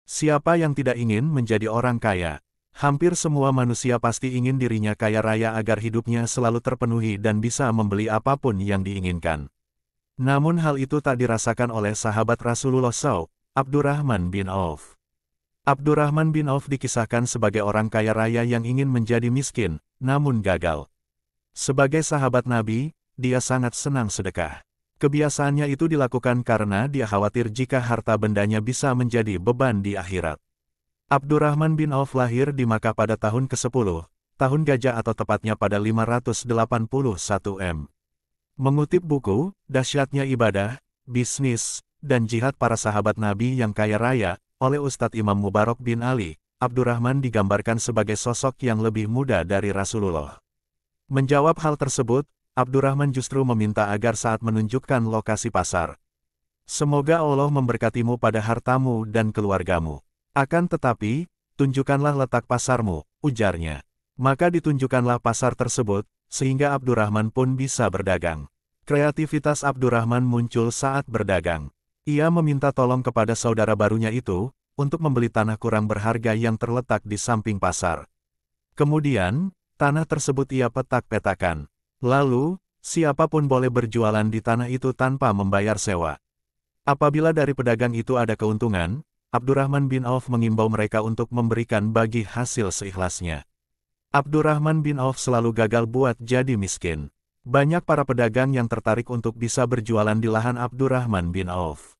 Siapa yang tidak ingin menjadi orang kaya? Hampir semua manusia pasti ingin dirinya kaya raya agar hidupnya selalu terpenuhi dan bisa membeli apapun yang diinginkan. Namun hal itu tak dirasakan oleh sahabat Rasulullah SAW, Abdurrahman bin Auf. Abdurrahman bin Auf dikisahkan sebagai orang kaya raya yang ingin menjadi miskin, namun gagal. Sebagai sahabat Nabi, dia sangat senang sedekah. Kebiasaannya itu dilakukan karena dia khawatir jika harta bendanya bisa menjadi beban di akhirat. Abdurrahman bin Auf lahir di Makkah pada tahun ke-10, tahun gajah atau tepatnya pada 581 M. Mengutip buku, Dahsyatnya Ibadah, Bisnis, dan Jihad Para Sahabat Nabi yang Kaya Raya, oleh Ustadz Imam Mubarak bin Ali, Abdurrahman digambarkan sebagai sosok yang lebih muda dari Rasulullah. Menjawab hal tersebut, Abdurrahman justru meminta agar saat menunjukkan lokasi pasar, "Semoga Allah memberkatimu pada hartamu dan keluargamu. Akan tetapi, tunjukkanlah letak pasarmu," ujarnya. Maka ditunjukkanlah pasar tersebut, sehingga Abdurrahman pun bisa berdagang. Kreativitas Abdurrahman muncul saat berdagang. Ia meminta tolong kepada saudara barunya itu, untuk membeli tanah kurang berharga yang terletak di samping pasar. Kemudian, tanah tersebut ia petak-petakan. Lalu, siapapun boleh berjualan di tanah itu tanpa membayar sewa. Apabila dari pedagang itu ada keuntungan, Abdurrahman bin Auf mengimbau mereka untuk memberikan bagi hasil seikhlasnya. Abdurrahman bin Auf selalu gagal buat jadi miskin. Banyak para pedagang yang tertarik untuk bisa berjualan di lahan Abdurrahman bin Auf.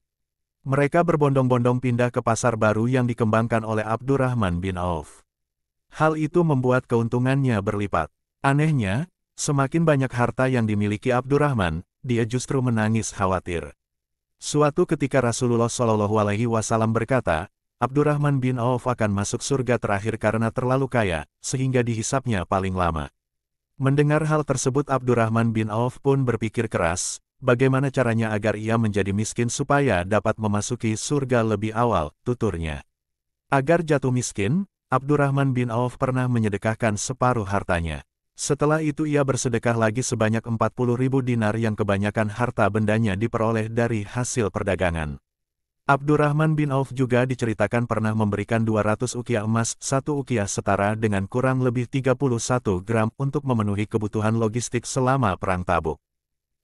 Mereka berbondong-bondong pindah ke pasar baru yang dikembangkan oleh Abdurrahman bin Auf. Hal itu membuat keuntungannya berlipat. Anehnya, semakin banyak harta yang dimiliki Abdurrahman, dia justru menangis khawatir. Suatu ketika Rasulullah SAW berkata, Abdurrahman bin Auf akan masuk surga terakhir karena terlalu kaya, sehingga dihisapnya paling lama. Mendengar hal tersebut Abdurrahman bin Auf pun berpikir keras, bagaimana caranya agar ia menjadi miskin supaya dapat memasuki surga lebih awal, tuturnya. Agar jatuh miskin, Abdurrahman bin Auf pernah menyedekahkan separuh hartanya. Setelah itu ia bersedekah lagi sebanyak 40.000 dinar yang kebanyakan harta bendanya diperoleh dari hasil perdagangan. Abdurrahman bin Auf juga diceritakan pernah memberikan 200 ukiah emas, 1 ukiah setara dengan kurang lebih 31 gram untuk memenuhi kebutuhan logistik selama Perang Tabuk.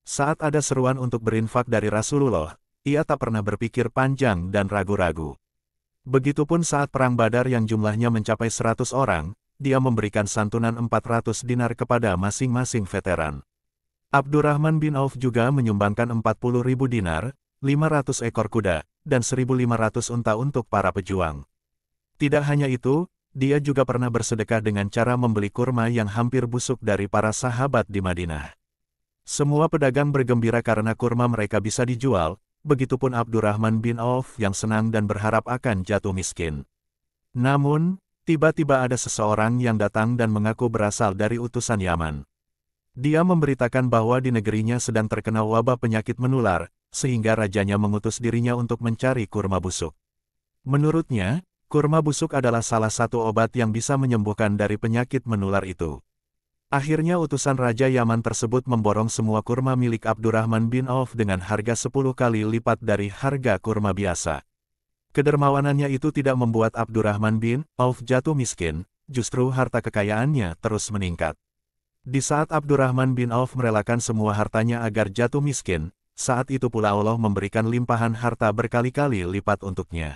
Saat ada seruan untuk berinfak dari Rasulullah, ia tak pernah berpikir panjang dan ragu-ragu. Begitupun saat Perang Badar yang jumlahnya mencapai 100 orang, dia memberikan santunan 400 dinar kepada masing-masing veteran. Abdurrahman bin Auf juga menyumbangkan 40.000 dinar, 500 ekor kuda, dan 1.500 unta untuk para pejuang. Tidak hanya itu, dia juga pernah bersedekah dengan cara membeli kurma yang hampir busuk dari para sahabat di Madinah. Semua pedagang bergembira karena kurma mereka bisa dijual, begitupun Abdurrahman bin Auf yang senang dan berharap akan jatuh miskin. Namun, tiba-tiba ada seseorang yang datang dan mengaku berasal dari utusan Yaman. Dia memberitakan bahwa di negerinya sedang terkena wabah penyakit menular, sehingga rajanya mengutus dirinya untuk mencari kurma busuk. Menurutnya, kurma busuk adalah salah satu obat yang bisa menyembuhkan dari penyakit menular itu. Akhirnya utusan Raja Yaman tersebut memborong semua kurma milik Abdurrahman bin Auf dengan harga 10 kali lipat dari harga kurma biasa. Kedermawanannya itu tidak membuat Abdurrahman bin Auf jatuh miskin, justru harta kekayaannya terus meningkat. Di saat Abdurrahman bin Auf merelakan semua hartanya agar jatuh miskin, saat itu pula Allah memberikan limpahan harta berkali-kali lipat untuknya.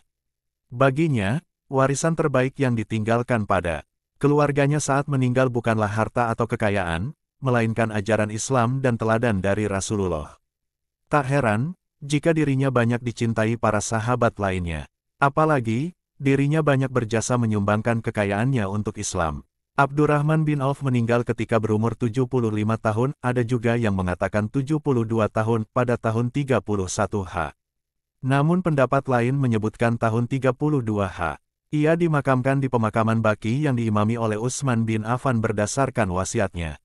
Baginya, warisan terbaik yang ditinggalkan pada keluarganya saat meninggal bukanlah harta atau kekayaan, melainkan ajaran Islam dan teladan dari Rasulullah. Tak heran, jika dirinya banyak dicintai para sahabat lainnya. Apalagi, dirinya banyak berjasa menyumbangkan kekayaannya untuk Islam. Abdurrahman bin Auf meninggal ketika berumur 75 tahun, ada juga yang mengatakan 72 tahun pada tahun 31 H. Namun pendapat lain menyebutkan tahun 32 H. Ia dimakamkan di pemakaman Baqi yang diimami oleh Utsman bin Affan berdasarkan wasiatnya.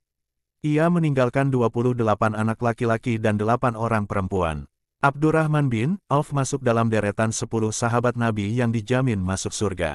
Ia meninggalkan 28 anak laki-laki dan 8 orang perempuan. Abdurrahman bin Auf masuk dalam deretan 10 sahabat Nabi yang dijamin masuk surga.